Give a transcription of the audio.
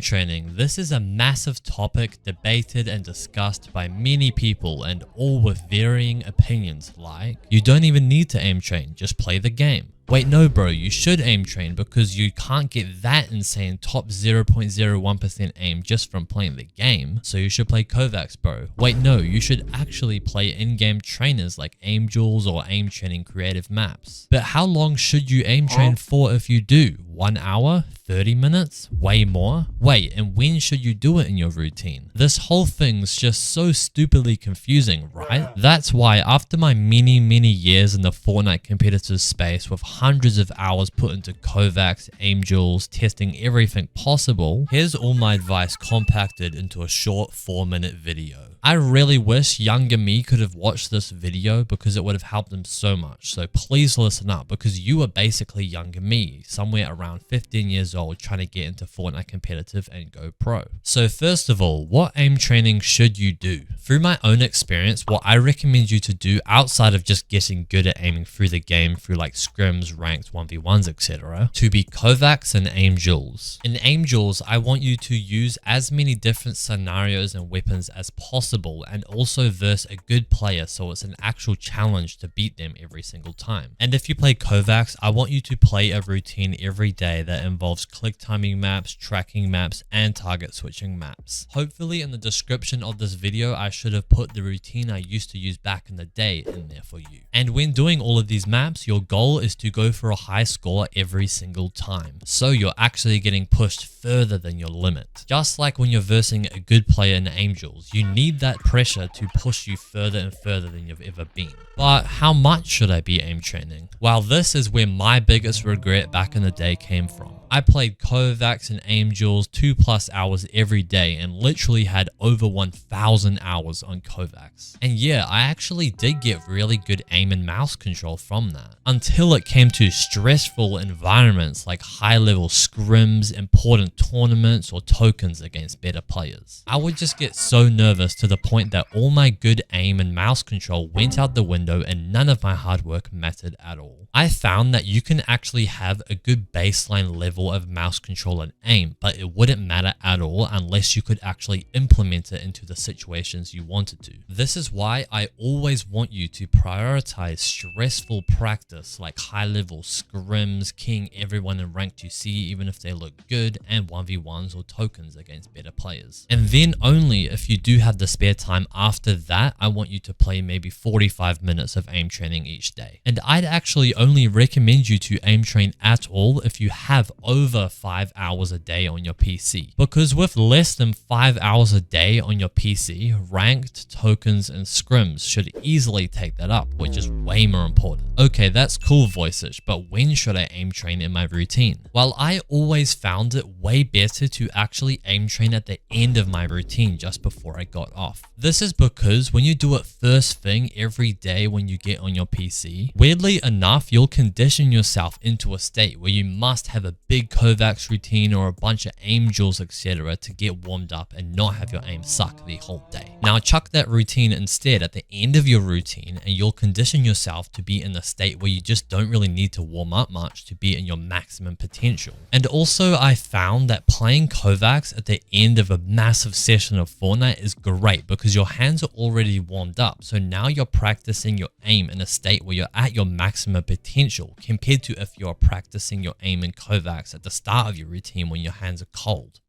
aim training, this is a massive topic debated and discussed by many people and all with varying opinions like, you don't even need to aim train, just play the game. Wait, no bro, you should aim train because you can't get that insane top 0.01% aim just from playing the game, so you should play kovaaks bro. Wait no, you should actually play in-game trainers like aim duels or aim training creative maps. But how long should you aim train for if you do? 1 hour? 30 minutes? Way more? Wait, and when should you do it in your routine? This whole thing's just so stupidly confusing, right? That's why after my many years in the Fortnite competitive space with hundreds of hours put into kovaaks, aim duels, testing everything possible, here's all my advice compacted into a short 4-minute video. I really wish younger me could have watched this video because it would have helped them so much. So please listen up because you are basically younger me, somewhere around 15 years old trying to get into Fortnite competitive and go pro. So first of all, what aim training should you do? Through my own experience, what I recommend you to do outside of just getting good at aiming through the game through like scrims, ranks, 1v1s, etc. to be kovaaks and aim duels. In aim duels, I want you to use as many different scenarios and weapons as possible and also verse a good player so it's an actual challenge to beat them every single time. And if you play kovaaks, I want you to play a routine every day that involves click timing maps, tracking maps, and target switching maps. Hopefully in the description of this video, I should have put the routine I used to use back in the day in there for you. And when doing all of these maps, your goal is to go for a high score every single time. So you're actually getting pushed further than your limit. Just like when you're versing a good player in aim duels, you need that pressure to push you further and further than you've ever been. But how much should I be aim training? Well, this is where my biggest regret back in the day came from. I played kovaaks and aim duels 2+ hours every day and literally had over 1,000 hours on kovaaks. And yeah, I actually did get really good aim and mouse control from that. Until it came to stressful environments like high-level scrims, important tournaments, or tokens against better players. I would just get so nervous to the point that all my good aim and mouse control went out the window and none of my hard work mattered at all. I found that you can actually have a good baseline level of mouse control and aim, but it wouldn't matter at all unless you could actually implement it into the situations you wanted to. This is why I always want you to prioritize stressful practice like high-level scrims, king everyone in rank to see even if they look good, and 1v1s or tokens against better players. And then only if you do have the spare time after that, I want you to play maybe 45 minutes of aim training each day. And I'd actually only recommend you to aim train at all if you have over 5 hours a day on your PC. Because with less than 5 hours a day on your PC, ranked, tokens, and scrims should easily take that up, which is way more important. Okay, that's cool Vujcich, but when should I aim train in my routine? Well, I always found it way better to actually aim train at the end of my routine just before I got off. This is because when you do it first thing every day when you get on your PC, weirdly enough, you'll condition yourself into a state where you must have a big kovaaks routine or a bunch of aim duels, etc. to get warmed up and not have your aim suck the whole day. Now chuck that routine instead at the end of your routine and you'll condition yourself to be in a state where you just don't really need to warm up much to be in your maximum potential. And also I found that playing kovaaks at the end of a massive session of Fortnite is great because your hands are already warmed up, so now you're practicing your aim in a state where you're at your maximum potential compared to if you're practicing your aim in kovaaks at the start of your routine when your hands are cold.